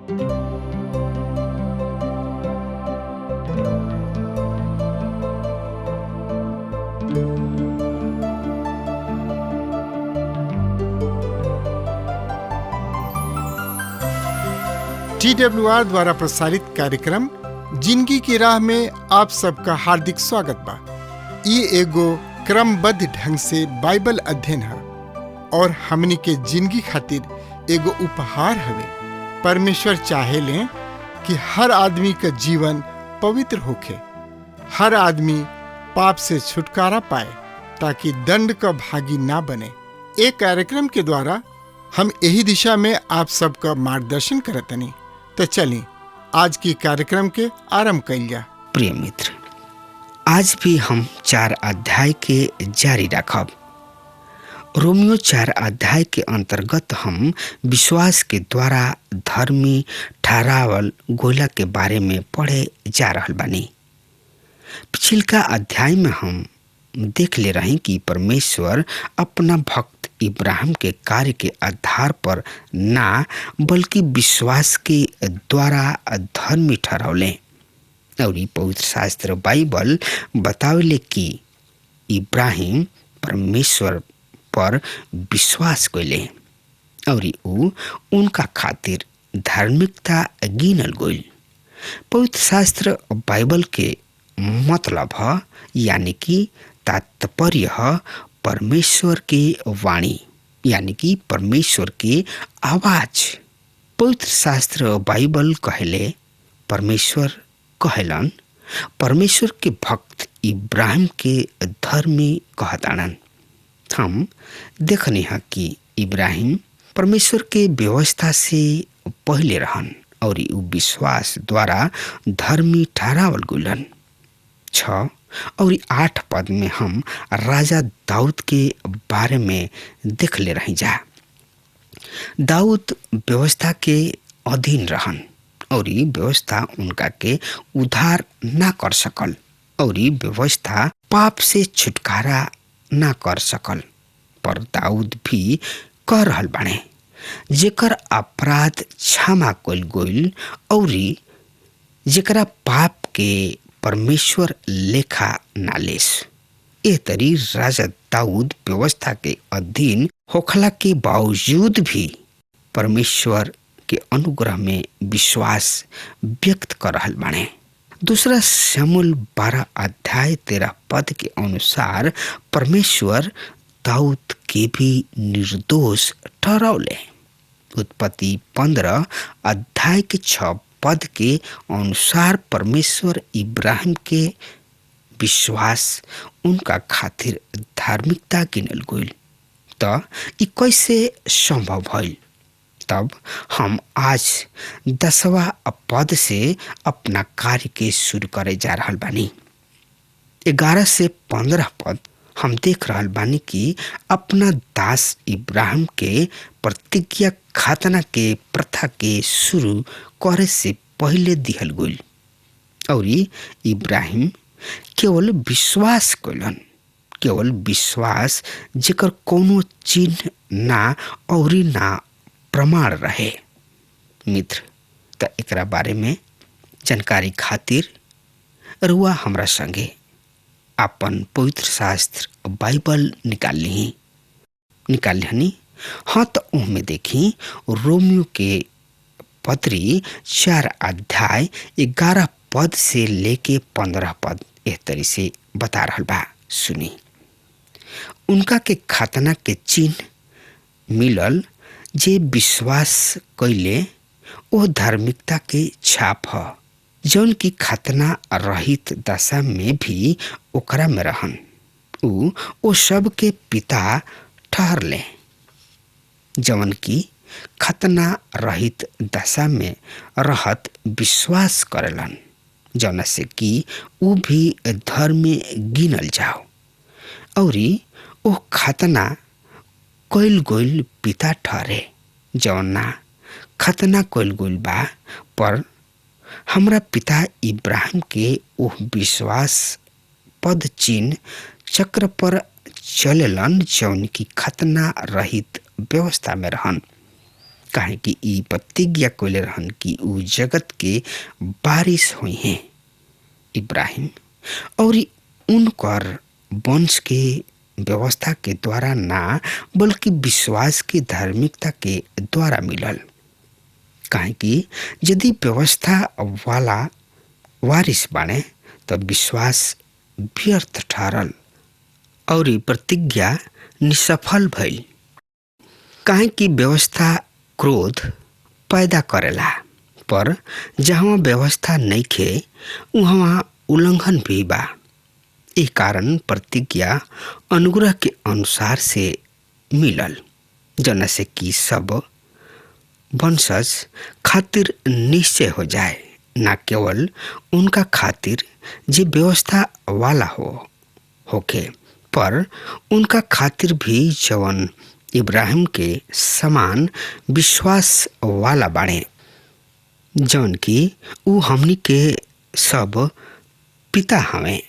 TWR द्वारा प्रसारित कार्यक्रम जिंदगी की राह में आप सबका हार्दिक स्वागत बा। ये एगो क्रमबद्ध ढंग से बाइबल अध्ययन है और हमनी के जिंदगी खातिर एगो उपहार हवे। परमेश्वर चाहे ले कि हर आदमी का जीवन पवित्र होखे, हर आदमी पाप से छुटकारा पाए ताकि दंड का भागी ना बने। एक कार्यक्रम के द्वारा हम यही दिशा में आप सबका मार्गदर्शन करतनी। तो चलिए आज की कार्यक्रम के आरंभ कइल जा। प्रिय मित्र, आज भी हम 4 अध्याय के जारी रखब। रोमियो 4 अध्याय के अंतर्गत हम विश्वास के द्वारा धर्मी ठहरावल गोला के बारे में पढ़े जा रहल बानी। पिछला अध्याय में हम देख ले रहे कि परमेश्वर अपना भक्त इब्राहिम के कार्य के आधार पर ना बल्कि विश्वास के द्वारा धर्मी ठहरौले। और पवित्र शास्त्र बाइबल बतावले कि इब्राहिम परमेश्वर पर विश्वास कइले और उनका खातिर धार्मिकता गिनल गइल। पवित्र शास्त्र बाइबल के मतलब है यानी कि तात्पर्य है परमेश्वर की वाणी यानी कि परमेश्वर की आवाज। पवित्र शास्त्र बाइबल कहले परमेश्वर कहलन परमेश्वर के भक्त इब्राहिम के धर्मी कहतानन। हम देखने हैं कि इब्राहिम परमेश्वर के व्यवस्था से पहले रहन और विश्वास द्वारा धर्मी ठहरावल गुलन। 6 और 8 पद में हम राजा दाऊद के बारे में देख ले रही जा। दाऊद व्यवस्था के अधीन रहन और व्यवस्था उनका के उद्धार ना कर सकल और व्यवस्था पाप से छुटकारा ना कर सकल, पर दाऊद भी कर रहल बाणे जेकर अपराध क्षमा कइल गइल और जेकरा पाप के परमेश्वर लेखा नालेस। ए तरी राजा दाऊद व्यवस्था के अधीन होखला के बावजूद भी परमेश्वर के अनुग्रह में विश्वास व्यक्त कर रहल बाणे। दूसरा शमूएल 12 अध्याय 13 पद के अनुसार परमेश्वर दाऊद के भी निर्दोष ठहरावले। उत्पत्ति 15 अध्याय के 6 पद के अनुसार परमेश्वर इब्राहिम के विश्वास उनका खातिर धार्मिकता गिनल गइल। तो ई कैसे संभव भइल? तब हम आज 10वां पद से अपना कार्य के शुरू करे जा रहल बानी। 11 से 15 पद हम देख रहल बानी कि अपना दास इब्राहिम के प्रतिज्ञा खतना के प्रथा के शुरू करे से पहले दिहल गइल और इब्राहिम केवल विश्वास कइलन, केवल विश्वास जेकर कोनो चिन्ह ना और ना प्रमाण रहे। मित्र, त एकरा बारे में जानकारी खातिर रुआ हमरा संगे अपन पवित्र शास्त्र बाइबल निकाल लिहनी। हाँ, तो उनमें देखी रोमियो के पत्री 4 अध्याय 11 पद से लेके 15 पद एह तरी से बता रहल बा। सुनी, उनका के खतना के चिन्ह मिलल जे विश्वास कइले ओ धार्मिकता के छाप ह जौन की खतना रहित दशा में भी ओकरा में रहन। ओ सब के पिता ठहरले जौन की खतना रहित दशा में रहत विश्वास करेलन, जौन से कि ऊ भी धर्म गिनल जाओ और ओ खतना कइल गइल पिता ठहरे जौना खतना कइल गइल बा, पर हमरा पिता इब्राहिम के ओह विश्वास पद चिन्ह चक्र पर चलेलन जौन की खतना रहित व्यवस्था में रहन। काहे कि ई प्रतिज्ञा कइले रहन कि ऊ जगत के बारिश हुई हैं। इब्राहिम और उनकर वंश के व्यवस्था के द्वारा ना बल्कि विश्वास की धार्मिकता के द्वारा मिलल। काहे कि यदि व्यवस्था वाला वारिस बाणे तो विश्वास व्यर्थ ठहरल और ई प्रतिज्ञा निसफल भइल। काहे कि व्यवस्था क्रोध पैदा करेला, पर जहाँ व्यवस्था नइखे उहाँ उल्लंघन भी बा। ए कारण प्रतिज्ञा अनुग्रह के अनुसार से मिलल, जना से कि सब वंशज खातिर निश्चय हो जाए, ना केवल उनका खातिर जे व्यवस्था वाला होके, पर उनका खातिर भी जवन इब्राहिम के समान विश्वास वाला बाणे, जौन कि ऊ हमनी के सब पिता हमें।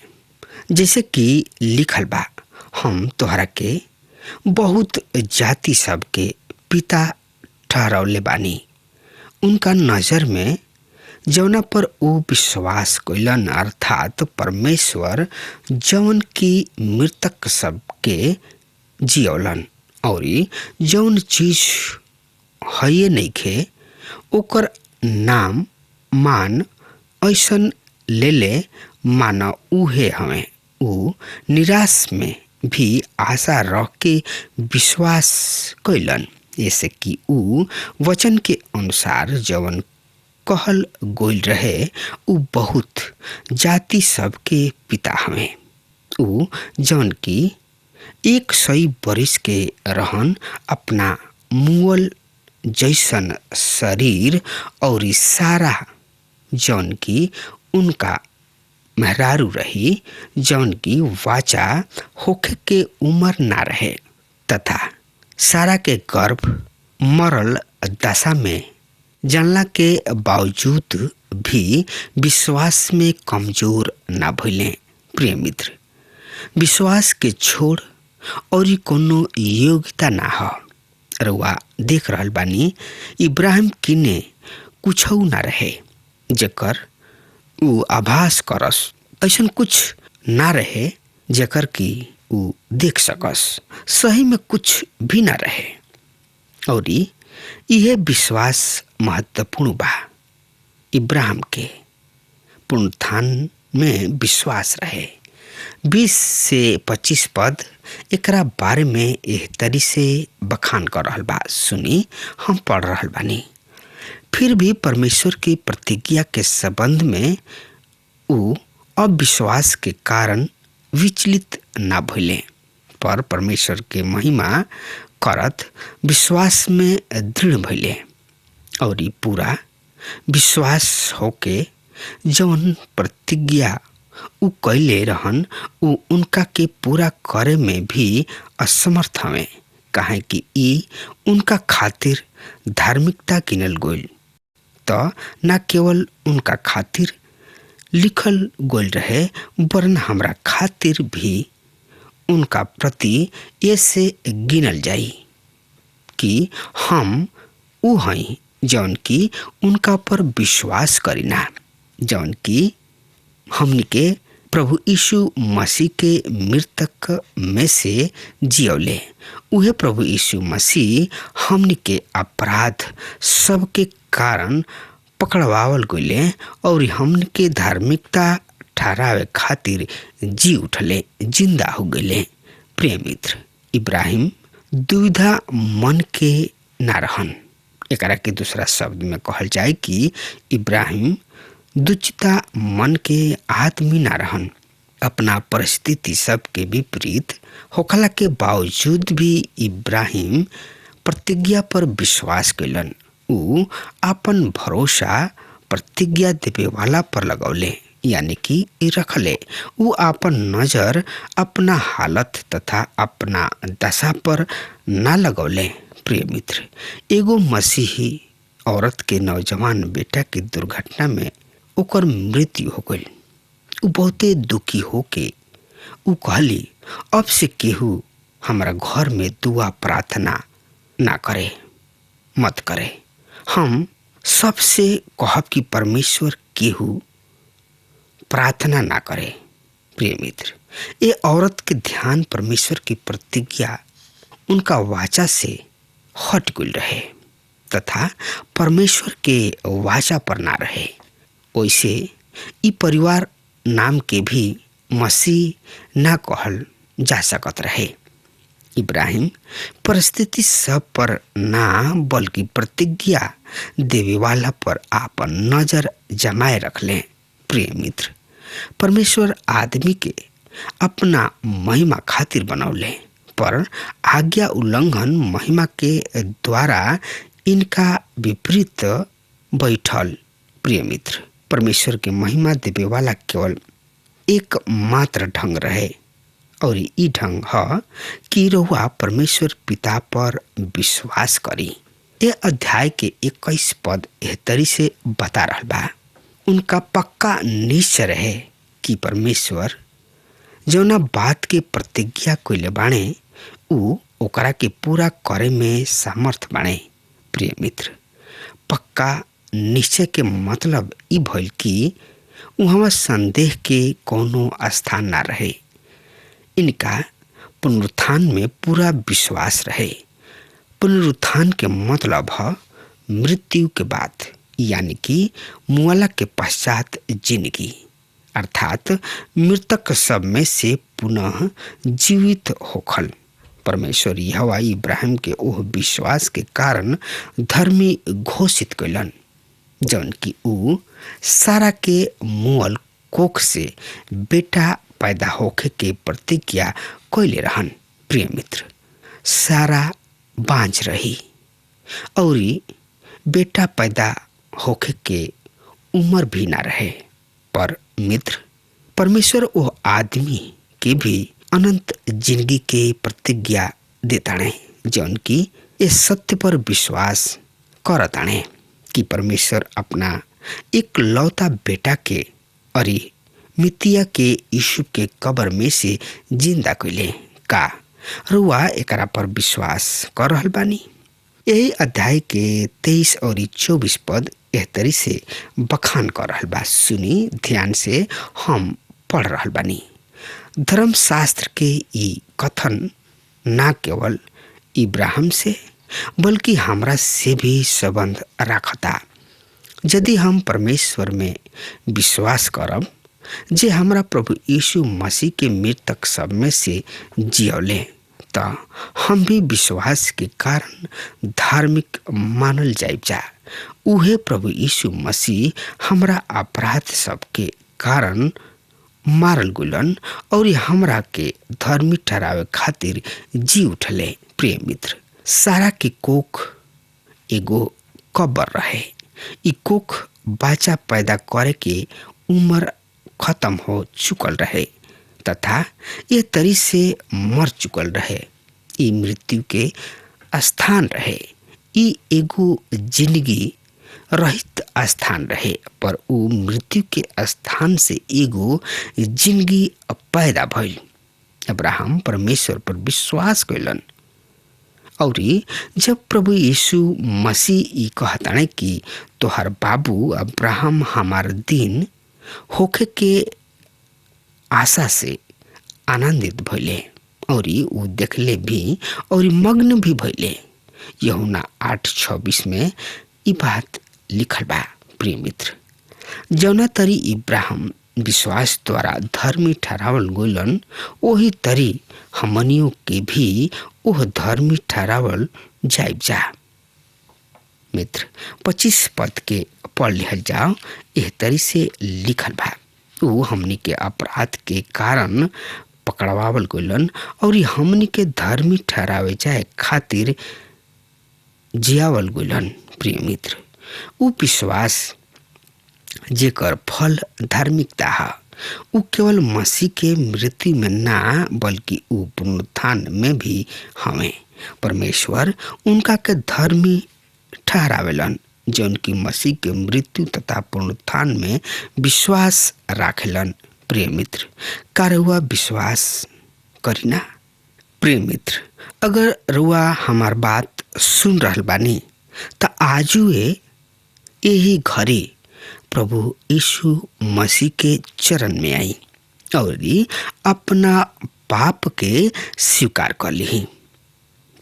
जैसे कि लिखल बा, हम तोहरा के बहुत जाति सब के पिता ठहरौले बानी। उनका नजर में जौना पर वो विश्वास कइलन, अर्थात परमेश्वर जौन की मृतक सब के जियौलन और जौन चीज है नइखे ओकर नाम मान ऐसन ले माना उहे हमें। ऊ निराश में भी आशा रख के विश्वास कइलन, ऐसे कि ऊ वचन के अनुसार जवन कहल गोइल रहे ऊ बहुत जाति सब के पिता हमें। ऊ जवन की 100 बरिस के रहन अपना मुअल जैसन शरीर और सारा जौन की उनका मेहरारू रही, जौन की वाचा होखे के उम्र ना रहे, तथा सारा के गर्भ मरल दशा में जानला के बावजूद भी विश्वास में कमजोर ना भइले। प्रिय मित्र, विश्वास के छोड़ और कोनो योग्यता ना हो। रउआ देख रहल बानी इब्राहिम किने कुछौ ना रहे जेकर ऊ आभास करस, ऐसन कुछ ना रहे जेकर की ऊ देख सकस, सही में कुछ भी ना रहे। और यह विश्वास महत्वपूर्ण बा। इब्राहिम के पुनरुत्थान में विश्वास रहे। 20 से 25 पद एकरा बारे में एह तरी से बखान कर रहल बा। सुनी, हम पढ़ रहल बानी। फिर भी परमेश्वर की प्रतिज्ञा के संबंध में ऊ अविश्वास के कारण विचलित ना भइले, पर परमेश्वर के महिमा करत विश्वास में दृढ़ भइले और पूरा विश्वास होके जौन प्रतिज्ञा ऊ कैले रहन ऊ उनका के पूरा करे में भी असमर्थ हवे। काहे कि ई उनका खातिर धार्मिकता गिनल गइल, तो न केवल उनका खातिर लिखल गइल रहे, वरन हमरा खातिर भी उनका प्रति ऐसे गिनल जाई कि हम ऊ हई जौन की उनका पर विश्वास करीना, जौन की हमनी के प्रभु यीशु मसीह के मृतक में से जियौले। उहे प्रभु यीशु मसीह हमनी के अपराध सबके कारण पकड़वावल गइले और हमनी के धार्मिकता ठहरावे खातिर जी उठले, जिंदा हो गइले। प्रिय मित्र, इब्राहिम दुविधा मन के ना रहन। एकरा के दूसरा शब्द में कहल जाए कि इब्राहिम दुचिता मन के आदमी ना रहन। अपना परिस्थिति सब के विपरीत होखला के बावजूद भी इब्राहिम प्रतिज्ञा पर विश्वास कैलन। ऊ अपन भरोसा प्रतिज्ञा देवे वाला पर लगौले, यानी कि रखले। ऊ अपन नजर अपना हालत तथा अपना दशा पर ना लगौले। प्रिय मित्र, एगो मसीही औरत के नौजवान बेटा के दुर्घटना में ओकर मृत्यु हो गई। ऊ बहुते दुखी होके ऊ कहली, अब से केहू हमारा घर में दुआ प्रार्थना ना करे। मत करे। हम सबसे कहब कि परमेश्वर केहू प्रार्थना ना करे। प्रिय मित्र, ये औरत के ध्यान परमेश्वर की प्रतिज्ञा, उनका वाचा से हट गुल रहे तथा परमेश्वर के वाचा पर ना रहे। वैसे ई परिवार नाम के भी मसीह ना कहल जा सकत रहे। इब्राहिम परिस्थिति सब पर ना बल्कि प्रतिज्ञा देवे वाला पर आपन नजर जमाए रखले। प्रिय मित्र, परमेश्वर आदमी के अपना महिमा खातिर बनौले, पर आज्ञा उल्लंघन महिमा के द्वारा इनका विपरीत बैठल। प्रिय मित्र, परमेश्वर के महिमा देवे वाला केवल एक मात्र ढंग रहे और ई ढंग ह कि रहुआ परमेश्वर पिता पर विश्वास करी। ये अध्याय के 21 पद एह तरी से बता रहल बा। उनका पक्का निश्चय रहे कि परमेश्वर जौना बात के प्रतिज्ञा कइले बाणे उ ओकरा के पूरा करे में सामर्थ बाणे। प्रिय मित्र, पक्का निश्चय के मतलब ई भइल कि उहाँ संदेह के कोनो स्थान ना रहे। इनका पुनरुत्थान में पूरा विश्वास रहे। पुनरुत्थान के मतलब है मृत्यु के बाद, यानी कि मुआला के पश्चात जिंदगी, अर्थात मृतक सब में से पुनः जीवित होखल। परमेश्वर यहोवा इब्राहिम के ओह विश्वास के कारण धर्मी घोषित कैलन जौन कि ऊ सारा के मुअल कोख से बेटा पैदा होखे के प्रतिज्ञा कैले रहन। प्रिय मित्र, सारा बांझ रही और बेटा पैदा होखे के उम्र भी ना रहे, पर मित्र परमेश्वर वो आदमी के भी अनंत जिंदगी के प्रतिज्ञा देताणे जौन की इस सत्य पर विश्वास करताणे कि परमेश्वर अपना एक लौता बेटा के अरे मितिया के यीशु के कब्र में से जिंदा कैले का रुआ एकरा पर विश्वास कर रहल बानी। यही अध्याय के 23 और 24 पद एह तरी से बखान कर रहल बा। सुनी ध्यान से, हम पढ़ रहल बानी। धर्मशास्त्र के ई कथन ना केवल इब्राहिम से बल्कि हमरा से भी संबंध रखता। यदि हम परमेश्वर में विश्वास करब जे हमरा प्रभु यीशु मसीह के मृतक सब में से जियौले, तो हम भी विश्वास के कारण धार्मिक मानल जाइब। उहे प्रभु यीशु मसीह हमरा अपराध सब के कारण मारल गुलन और हमरा के धर्मी ठहरावे खातिर जी उठले। प्रिय मित्र, सारा के कोख एगो कब्र रहे। ई कोख बच्चा पैदा करे के उम्र खत्म हो चुकल रहे तथा ये तरी से मर चुकल रहे। ई मृत्यु के स्थान रहे। ई एगो जिंदगी रहित स्थान रहे, पर ऊ मृत्यु के स्थान से एगो जिंदगी पैदा भइल। अब्राहम परमेश्वर पर विश्वास कैलन और जब प्रभु यीशु मसीह ई कहताने कि तोहर बाबू अब्राहम हमार दिन होखे के आशा से आनंदित भइले और ऊ देखले भी और मग्न भी भइले। यूहन्ना 8:26 में ई बात लिखल बा। प्रिय मित्र, जौना तरी इब्राहिम विश्वास द्वारा धर्मी ठहरावल गइलन, वही तरी हमनियों के भी ओह धर्मी ठहरावल जाइब जा। मित्र 25 पद के पढ़ लिहल जाओ। एह तरी से लिखल बा, ऊ हमनी के अपराध के कारण पकड़वावल गइलन और हमनी के धर्मी ठहरावे जाए खातिर जियावल गइलन। प्रिय मित्र, ऊ विश्वास जेकर फल धार्मिकता है, ऊ केवल मसीह के मृत्यु में ना बल्कि ऊ पुनरुत्थान में भी हमें परमेश्वर उनका के धर्मी ठहरावेलन जौन की मसीह के मृत्यु तथा पुनरुत्थान में विश्वास राखेलन। प्रिय मित्र, का रउआ विश्वास करीना? प्रिय मित्र, अगर रउआ हमार बात सुन रहल बानी त आजुए यही घरे प्रभु यीशु मसीह के चरण में आई और अपना पाप के स्वीकार कर ली।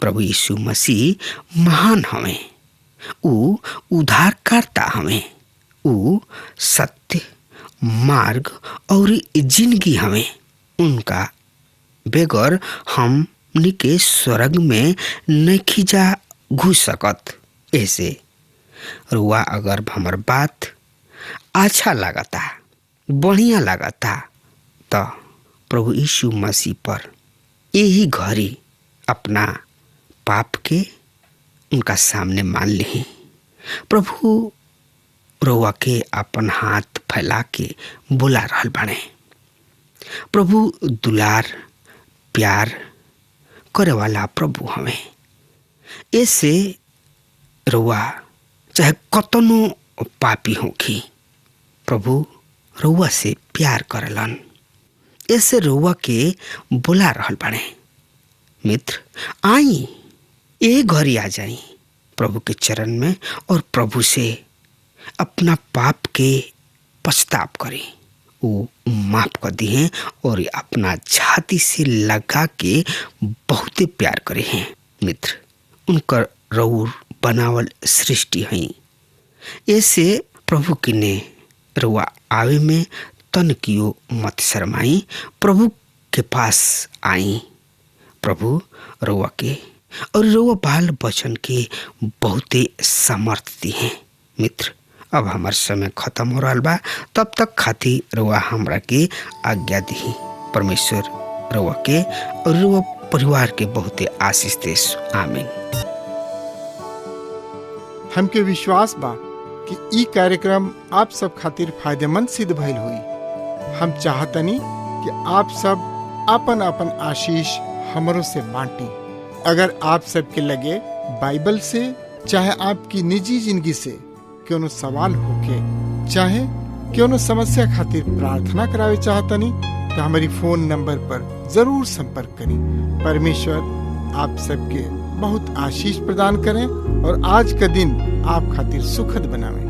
प्रभु यीशु मसीह महान हमें, ऊ उद्धारकर्ता हमें, ऊ सत्य मार्ग और जिंदगी हमें। उनका बगैर हमनी के स्वर्ग में नहीं जा घुस सकत। ऐसे रुआ अगर हमर बात अच्छा लागता, बढ़िया लागता, तो प्रभु यीशु मसीह पर यही घड़ी अपना पाप के उनका सामने मान ली। प्रभु रुआ के अपन हाथ फैला के बुला रहल बाड़े। प्रभु दुलार प्यार करे वाला प्रभु हमें। ऐसे रुआ चाहे कतनो पापी होखी, प्रभु रुआ से प्यार करलन। ऐसे रुआ के बुला रहल बाड़े। मित्र, आई ये घड़ी आ जाई प्रभु के चरण में और प्रभु से अपना पाप के पछताप करें। वो माफ कर दिए और अपना छाती से लगा के बहुत प्यार करे हैं। मित्र, उनकर रऊर बनावल सृष्टि है। ऐसे प्रभु की ने रुआ आवे में तन कियो मत शर्माई। प्रभु के पास आई। प्रभु रुआ के और रुआ बाल बचन के बहुते समर्थ दी हैं। मित्र, अब हमार समय खत्म हो रहा बा। तब तक खातिर रुआ हमरा के आज्ञा दी। परमेश्वर रुआ के और रुआ परिवार के बहुते आशीष देस। आमीन। हमके विश्वास बा कि ई कार्यक्रम आप सब खातिर फायदेमंद सिद्ध भइल हुई। हम चाहतनी कि आप सब आपन आपन आशीष हमरों से बांटी। अगर आप सबके लगे बाइबल से चाहे आपकी निजी जिंदगी से क्यों सवाल होके चाहे क्यों समस्या खातिर प्रार्थना करावे चाहतनी तो हमारी फोन नंबर पर जरूर संपर्क करें। परमेश्वर आप सबके बहुत आशीष प्रदान करें और आज का दिन आप खातिर सुखद बनावे।